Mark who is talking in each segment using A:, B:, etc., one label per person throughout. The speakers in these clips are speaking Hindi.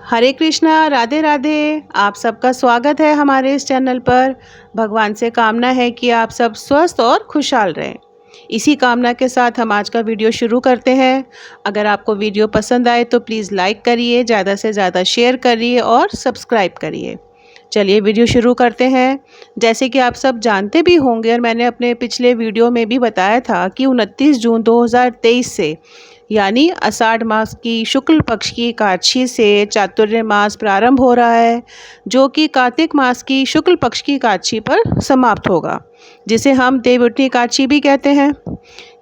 A: हरे कृष्णा, राधे राधे। आप सबका स्वागत है हमारे इस चैनल पर। भगवान से कामना है कि आप सब स्वस्थ और खुशहाल रहें। इसी कामना के साथ हम आज का वीडियो शुरू करते हैं। अगर आपको वीडियो पसंद आए तो प्लीज़ लाइक करिए, ज़्यादा से ज़्यादा शेयर करिए और सब्सक्राइब करिए। चलिए वीडियो शुरू करते हैं। जैसे कि आप सब जानते भी होंगे और मैंने अपने पिछले वीडियो में भी बताया था कि 29 जून 2023 से यानी आषाढ़ मास की शुक्ल पक्ष की एकादशी से चातुर्य मास प्रारंभ हो रहा है, जो कि कार्तिक मास की शुक्ल पक्ष की एकादशी पर समाप्त होगा, जिसे हम देवउठनी एकादशी भी कहते हैं।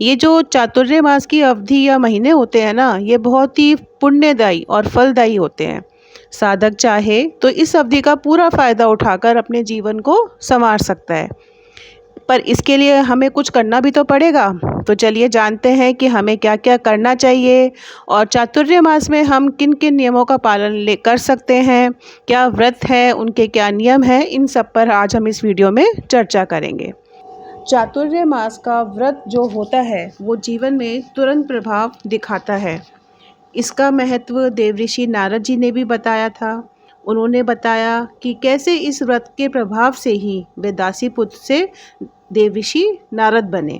A: ये जो चातुर्य मास की अवधि या महीने होते हैं ना, ये बहुत ही पुण्यदायी और फलदायी होते हैं। साधक चाहे तो इस अवधि का पूरा फायदा उठाकर अपने जीवन को संवार सकता है, पर इसके लिए हमें कुछ करना भी तो पड़ेगा। तो चलिए जानते हैं कि हमें क्या क्या करना चाहिए और चातुर्य मास में हम किन किन नियमों का पालन कर सकते हैं, क्या व्रत है, उनके क्या नियम हैं, इन सब पर आज हम इस वीडियो में चर्चा करेंगे। चातुर्य मास का व्रत जो होता है वो जीवन में तुरंत प्रभाव दिखाता है। इसका महत्व देवऋषि नारद जी ने भी बताया था। उन्होंने बताया कि कैसे इस व्रत के प्रभाव से ही वे दासी पुत्र से देवऋषि नारद बने।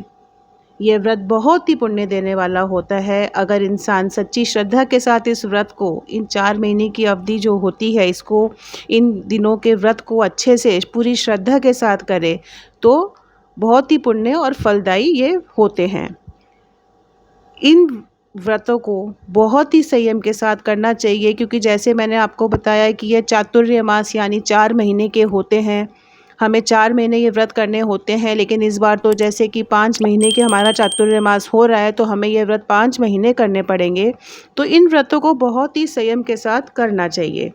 A: यह व्रत बहुत ही पुण्य देने वाला होता है। अगर इंसान सच्ची श्रद्धा के साथ इस व्रत को, इन 4 महीने की अवधि जो होती है, इसको, इन दिनों के व्रत को अच्छे से पूरी श्रद्धा के साथ करे तो बहुत ही पुण्य और फलदायी ये होते हैं। इन व्रतों को बहुत ही संयम के साथ करना चाहिए, क्योंकि जैसे मैंने आपको बताया कि यह चातुर्य मास यानी 4 महीने के होते हैं। हमें 4 महीने ये व्रत करने होते हैं, लेकिन इस बार तो जैसे कि 5 महीने के हमारा चातुर्य मास हो रहा है, तो हमें ये व्रत 5 महीने करने पड़ेंगे। तो इन व्रतों को बहुत ही संयम के साथ करना चाहिए।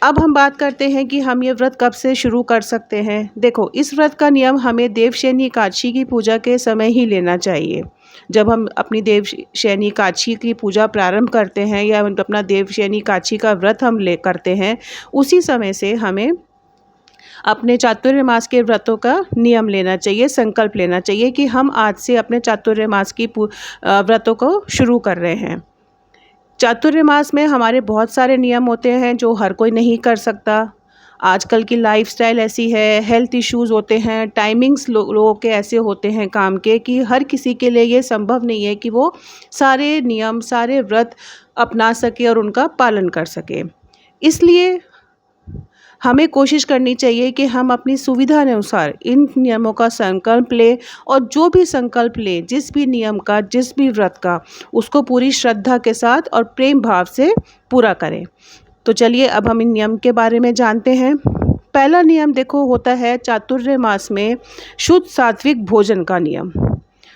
A: अब हम बात करते हैं कि हम ये व्रत कब से शुरू कर सकते हैं। देखो, इस व्रत का नियम हमें देवशयनी एकादशी की पूजा के समय ही लेना चाहिए। जब हम अपनी देवशयनी एकादशी की पूजा प्रारंभ करते हैं या अपना देवशयनी एकादशी का व्रत हम करते हैं, उसी समय से हमें अपने चातुर्य मास के व्रतों का नियम लेना चाहिए, संकल्प लेना चाहिए कि हम आज से अपने चातुर्य मास की व्रतों को शुरू कर रहे हैं। चातुर्य मास में हमारे बहुत सारे नियम होते हैं जो हर कोई नहीं कर सकता। आजकल की लाइफस्टाइल ऐसी है, हेल्थ इश्यूज़ होते हैं, टाइमिंग्स लोगों के ऐसे होते हैं काम के कि हर किसी के लिए ये संभव नहीं है कि वो सारे नियम, सारे व्रत अपना सके और उनका पालन कर सके। इसलिए हमें कोशिश करनी चाहिए कि हम अपनी सुविधा अनुसार इन नियमों का संकल्प लें और जो भी संकल्प लें, जिस भी नियम का, जिस भी व्रत का, उसको पूरी श्रद्धा के साथ और प्रेम भाव से पूरा करें। तो चलिए अब हम इन नियम के बारे में जानते हैं। पहला नियम देखो होता है चातुर्य मास में शुद्ध सात्विक भोजन का नियम।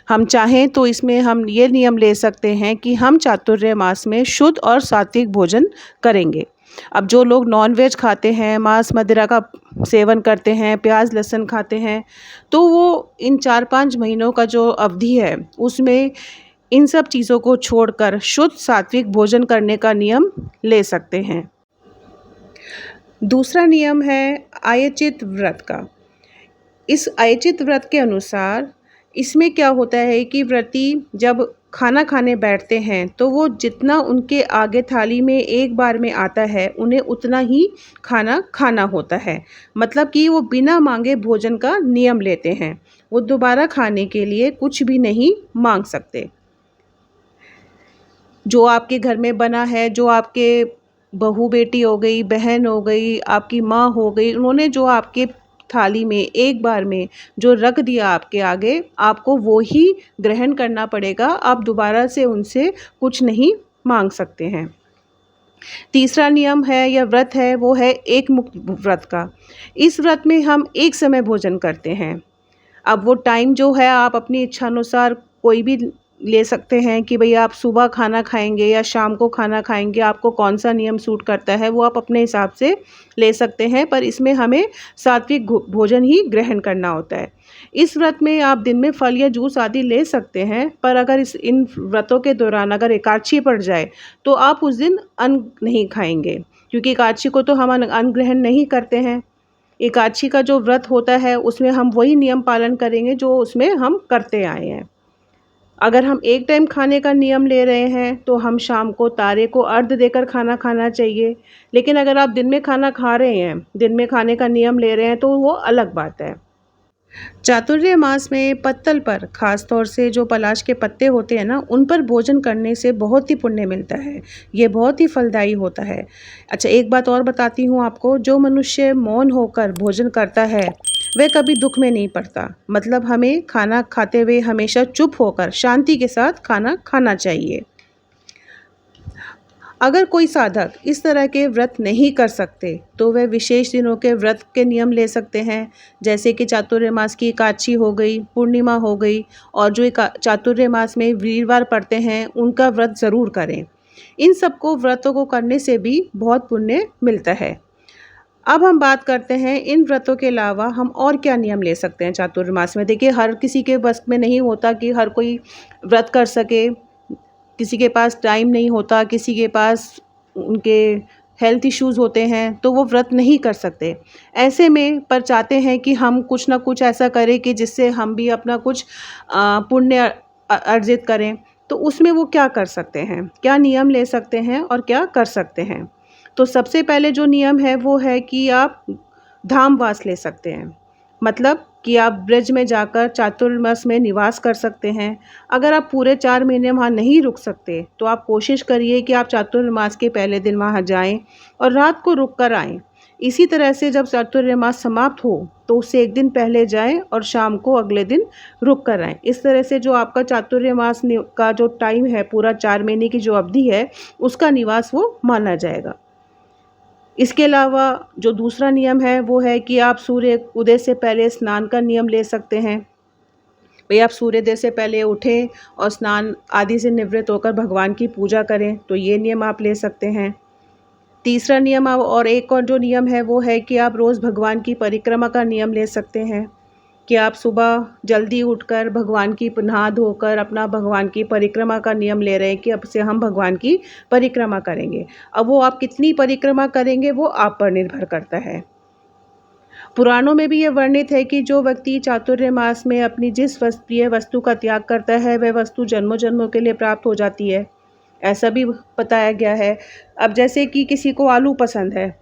A: हम चाहें तो इसमें हम ये नियम ले सकते हैं कि हम चातुर्य मास में शुद्ध और सात्विक भोजन करेंगे। अब जो लोग नॉनवेज खाते हैं, मांस मदिरा का सेवन करते हैं, प्याज लहसुन खाते हैं, तो वो इन 4-5 महीनों का जो अवधि है उसमें इन सब चीज़ों को छोड़कर शुद्ध सात्विक भोजन करने का नियम ले सकते हैं। दूसरा नियम है आयचित व्रत का। इस आयचित व्रत के अनुसार इसमें क्या होता है कि व्रती जब खाना खाने बैठते हैं तो वो जितना उनके आगे थाली में एक बार में आता है, उन्हें उतना ही खाना खाना होता है। मतलब कि वो बिना मांगे भोजन का नियम लेते हैं। वो दोबारा खाने के लिए कुछ भी नहीं मांग सकते। जो आपके घर में बना है, जो आपके बहू बेटी हो गई, बहन हो गई, आपकी माँ हो गई, उन्होंने जो आपके थाली में एक बार में जो रख दिया आपके आगे, आपको वो ही ग्रहण करना पड़ेगा। आप दोबारा से उनसे कुछ नहीं मांग सकते हैं। तीसरा नियम है या व्रत है वो है एक मुक्त व्रत का। इस व्रत में हम एक समय भोजन करते हैं। अब वो टाइम जो है आप अपनी इच्छानुसार कोई भी ले सकते हैं कि भई आप सुबह खाना खाएंगे या शाम को खाना खाएंगे। आपको कौन सा नियम सूट करता है वो आप अपने हिसाब से ले सकते हैं, पर इसमें हमें सात्विक भोजन ही ग्रहण करना होता है। इस व्रत में आप दिन में फल या जूस आदि ले सकते हैं, पर अगर इन व्रतों के दौरान अगर एकादशी पड़ जाए तो आप उस दिन अन्न नहीं खाएंगे, क्योंकि एकादशी को तो हम अन्न ग्रहण नहीं करते हैं। एकादशी का जो व्रत होता है उसमें हम वही नियम पालन करेंगे जो उसमें हम करते आए हैं। अगर हम एक टाइम खाने का नियम ले रहे हैं तो हम शाम को तारे को अर्घ्य देकर खाना खाना चाहिए। लेकिन अगर आप दिन में खाना खा रहे हैं, दिन में खाने का नियम ले रहे हैं तो वो अलग बात है। चातुर्य मास में पत्तल पर खास तौर से जो पलाश के पत्ते होते हैं ना, उन पर भोजन करने से बहुत ही पुण्य मिलता है। ये बहुत ही फलदायी होता है। अच्छा, एक बात और बताती हूँ आपको, जो मनुष्य मौन होकर भोजन करता है वह कभी दुख में नहीं पड़ता। मतलब हमें खाना खाते हुए हमेशा चुप होकर शांति के साथ खाना खाना चाहिए। अगर कोई साधक इस तरह के व्रत नहीं कर सकते तो वह विशेष दिनों के व्रत के नियम ले सकते हैं। जैसे कि चातुर्य मास की एकादशी हो गई, पूर्णिमा हो गई, और जो चातुर्य मास में वीरवार पड़ते हैं उनका व्रत ज़रूर करें। इन सबको व्रतों को करने से भी बहुत पुण्य मिलता है। अब हम बात करते हैं इन व्रतों के अलावा हम और क्या नियम ले सकते हैं चातुर्मास में। देखिए, हर किसी के बस में नहीं होता कि हर कोई व्रत कर सके। किसी के पास टाइम नहीं होता, किसी के पास उनके हेल्थ इश्यूज़ होते हैं तो वो व्रत नहीं कर सकते। ऐसे में पर चाहते हैं कि हम कुछ ना कुछ ऐसा करें कि जिससे हम भी अपना कुछ पुण्य अर्जित करें। तो उसमें वो क्या कर सकते हैं, क्या नियम ले सकते हैं और क्या कर सकते हैं। तो सबसे पहले जो नियम है वो है कि आप धामवास ले सकते हैं। मतलब कि आप ब्रज में जाकर चातुर्मास में निवास कर सकते हैं। अगर आप पूरे 4 महीने वहाँ नहीं रुक सकते तो आप कोशिश करिए कि आप चातुर्मास के पहले दिन वहाँ जाएँ और रात को रुक कर आएँ। इसी तरह से जब चातुर्मास समाप्त हो तो उससे 1 दिन पहले जाएँ और शाम को अगले दिन रुक कर आएँ। इस तरह से जो आपका चातुर्मास का जो टाइम है, पूरा 4 महीने की जो अवधि है, उसका निवास वो माना जाएगा। इसके अलावा जो दूसरा नियम है वो है कि आप सूर्य उदय से पहले स्नान का नियम ले सकते हैं। भई आप सूर्योदय से पहले उठें और स्नान आदि से निवृत्त होकर भगवान की पूजा करें, तो ये नियम आप ले सकते हैं। तीसरा नियम और एक और जो नियम है वो है कि आप रोज़ भगवान की परिक्रमा का नियम ले सकते हैं। कि आप सुबह जल्दी उठकर भगवान की नहा धोकर अपना भगवान की परिक्रमा का नियम ले रहे हैं कि अब से हम भगवान की परिक्रमा करेंगे। अब वो आप कितनी परिक्रमा करेंगे वो आप पर निर्भर करता है। पुराणों में भी ये वर्णित है कि जो व्यक्ति चातुर्य मास में अपनी जिस प्रिय वस्तु का त्याग करता है वह वस्तु जन्मों जन्मों के लिए प्राप्त हो जाती है। ऐसा भी बताया गया है। अब जैसे कि किसी को आलू पसंद है,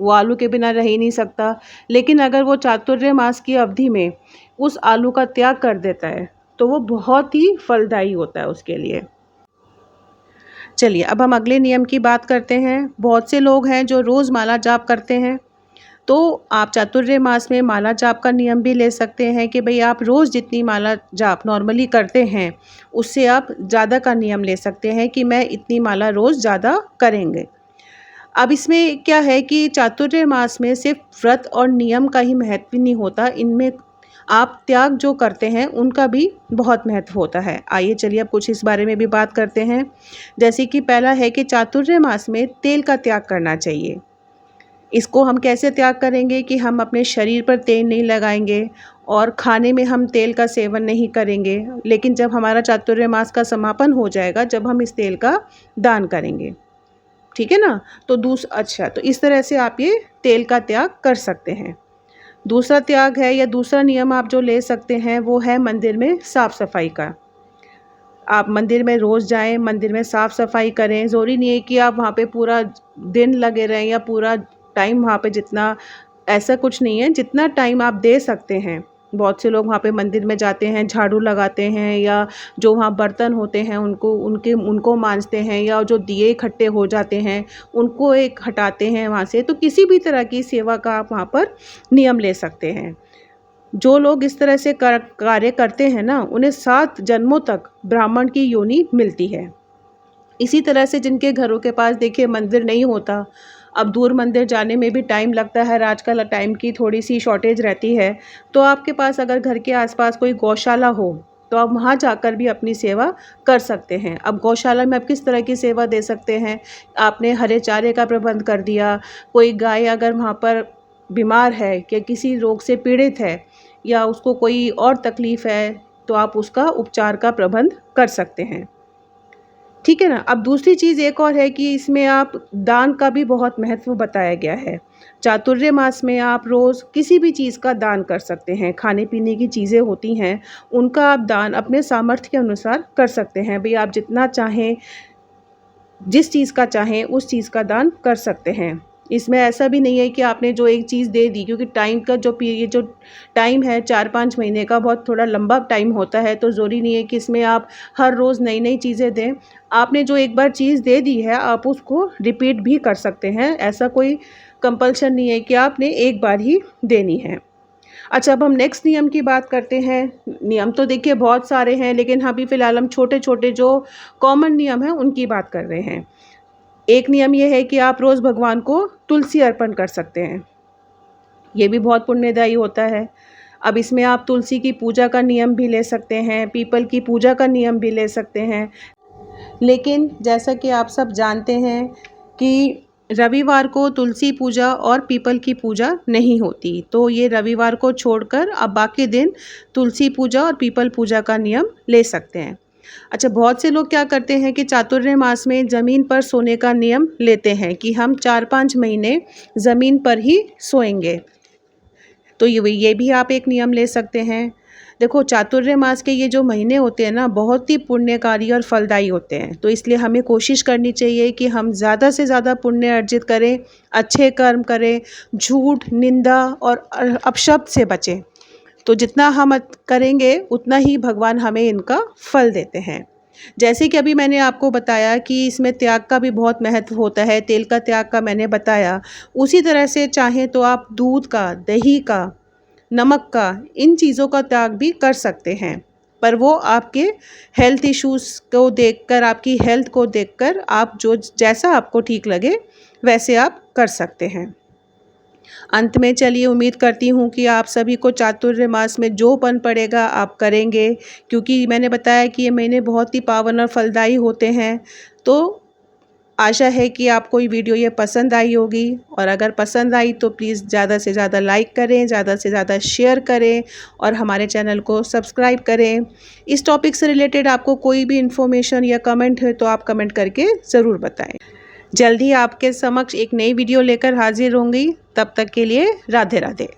A: वो आलू के बिना रह ही नहीं सकता, लेकिन अगर वो चातुर्य मास की अवधि में उस आलू का त्याग कर देता है तो वो बहुत ही फलदायी होता है उसके लिए। चलिए, अब हम अगले नियम की बात करते हैं। बहुत से लोग हैं जो रोज़ माला जाप करते हैं, तो आप चातुर्य मास में माला जाप का नियम भी ले सकते हैं कि भई आप रोज़ जितनी माला जाप नॉर्मली करते हैं उससे आप ज़्यादा का नियम ले सकते हैं कि मैं इतनी माला रोज़ ज़्यादा करेंगे। अब इसमें क्या है कि चातुर्य मास में सिर्फ व्रत और नियम का ही महत्व नहीं होता, इनमें आप त्याग जो करते हैं उनका भी बहुत महत्व होता है। आइए चलिए अब कुछ इस बारे में भी बात करते हैं। जैसे कि पहला है कि चातुर्य मास में तेल का त्याग करना चाहिए। इसको हम कैसे त्याग करेंगे कि हम अपने शरीर पर तेल नहीं लगाएंगे और खाने में हम तेल का सेवन नहीं करेंगे, लेकिन जब हमारा चातुर्य मास का समापन हो जाएगा जब हम इस तेल का दान करेंगे। ठीक है ना? तो अच्छा, तो इस तरह से आप ये तेल का त्याग कर सकते हैं। दूसरा त्याग है या दूसरा नियम आप जो ले सकते हैं वो है मंदिर में साफ़-सफ़ाई का। आप मंदिर में रोज़ जाएँ, मंदिर में साफ़-सफ़ाई करें। ज़रूरी नहीं है कि आप वहाँ पे पूरा दिन लगे रहें या पूरा टाइम वहाँ पे जितना, ऐसा कुछ नहीं है, जितना टाइम आप दे सकते हैं। बहुत से लोग वहाँ पे मंदिर में जाते हैं, झाड़ू लगाते हैं या जो वहाँ बर्तन होते हैं उनको मांजते हैं या जो दिए इकट्ठे हो जाते हैं, उनको एक हटाते हैं वहाँ से। तो किसी भी तरह की सेवा का आप वहाँ पर नियम ले सकते हैं। जो लोग इस तरह से कार्य करते हैं ना, उन्हें 7 जन्मों तक ब्राह्मण की योनि मिलती है। इसी तरह से जिनके घरों के पास देखिए मंदिर नहीं होता, अब दूर मंदिर जाने में भी टाइम लगता है, आजकल टाइम की थोड़ी-सी शॉर्टेज रहती है, तो आपके पास अगर घर के आस-पास कोई गौशाला हो, तो आप वहाँ जाकर भी अपनी सेवा कर सकते हैं। अब गौशाला में आप किस तरह की सेवा दे सकते हैं? आपने हरे चारे का प्रबंध कर दिया, कोई गाय अगर वहाँ पर बीमार है या किसी रोग से पीड़ित है या उसको कोई और तकलीफ़ है, तो आप उसका उपचार का प्रबंध कर सकते हैं। ठीक है ना। अब दूसरी चीज़ एक और है कि इसमें आप दान का भी बहुत महत्व बताया गया है। चातुर्य मास में आप रोज़ किसी भी चीज़ का दान कर सकते हैं। खाने पीने की चीज़ें होती हैं, उनका आप दान अपने सामर्थ्य के अनुसार कर सकते हैं। भई आप जितना चाहें, जिस चीज़ का चाहें उस चीज़ का दान कर सकते हैं। इसमें ऐसा भी नहीं है कि आपने जो एक चीज़ दे दी, क्योंकि टाइम का ये जो टाइम है 4-5 महीने का, बहुत थोड़ा लंबा टाइम होता है, तो ज़रूरी नहीं है कि इसमें आप हर रोज़ नई-नई चीज़ें दें। आपने जो एक बार चीज़ दे दी है, आप उसको रिपीट भी कर सकते हैं। ऐसा कोई कंपल्शन नहीं है कि आपने एक बार ही देनी है। अच्छा, अब हम नेक्स्ट नियम की बात करते हैं। नियम तो देखिए बहुत सारे हैं, लेकिन अभी फ़िलहाल हम छोटे-छोटे जो कॉमन नियम हैं, उनकी बात कर रहे हैं। एक नियम ये है कि आप रोज़ भगवान को तुलसी अर्पण कर सकते हैं। ये भी बहुत पुण्यदायी होता है। अब इसमें आप तुलसी की पूजा का नियम भी ले सकते हैं, पीपल की पूजा का नियम भी ले सकते हैं। लेकिन जैसा कि आप सब जानते हैं कि रविवार को तुलसी पूजा और पीपल की पूजा नहीं होती, तो ये रविवार को छोड़कर आप बाकी दिन तुलसी पूजा और पीपल पूजा का नियम ले सकते हैं। अच्छा, बहुत से लोग क्या करते हैं कि चातुर्य मास में ज़मीन पर सोने का नियम लेते हैं कि हम 4-5 महीने ज़मीन पर ही सोएंगे। तो ये भी आप एक नियम ले सकते हैं। देखो, चातुर्य मास के ये जो महीने होते हैं ना, बहुत ही पुण्यकारी और फलदायी होते हैं। तो इसलिए हमें कोशिश करनी चाहिए कि हम ज़्यादा से ज़्यादा पुण्य अर्जित करें, अच्छे कर्म करें, झूठ, निंदा और अपशब्द से बचें। तो जितना हम करेंगे उतना ही भगवान हमें इनका फल देते हैं। जैसे कि अभी मैंने आपको बताया कि इसमें त्याग का भी बहुत महत्व होता है, तेल का त्याग का मैंने बताया। उसी तरह से चाहें तो आप दूध का, दही का, नमक का, इन चीज़ों का त्याग भी कर सकते हैं। पर वो आपके हेल्थ इश्यूज़ को देखकर, आपकी हेल्थ को देखकर आप जो जैसा आपको ठीक लगे वैसे आप कर सकते हैं। अंत में चलिए, उम्मीद करती हूँ कि आप सभी को चातुर्य मास में जो बन पड़ेगा आप करेंगे, क्योंकि मैंने बताया कि ये महीने बहुत ही पावन और फलदायी होते हैं। तो आशा है कि आपको ये वीडियो ये पसंद आई होगी, और अगर पसंद आई तो प्लीज़ ज़्यादा से ज़्यादा लाइक करें, ज़्यादा से ज़्यादा शेयर करें और हमारे चैनल को सब्सक्राइब करें। इस टॉपिक से रिलेटेड आपको कोई भी इन्फॉर्मेशन या कमेंट है तो आप कमेंट करके ज़रूर बताएं। जल्द ही आपके समक्ष एक नई वीडियो लेकर हाजिर होंगी। तब तक के लिए राधे राधे।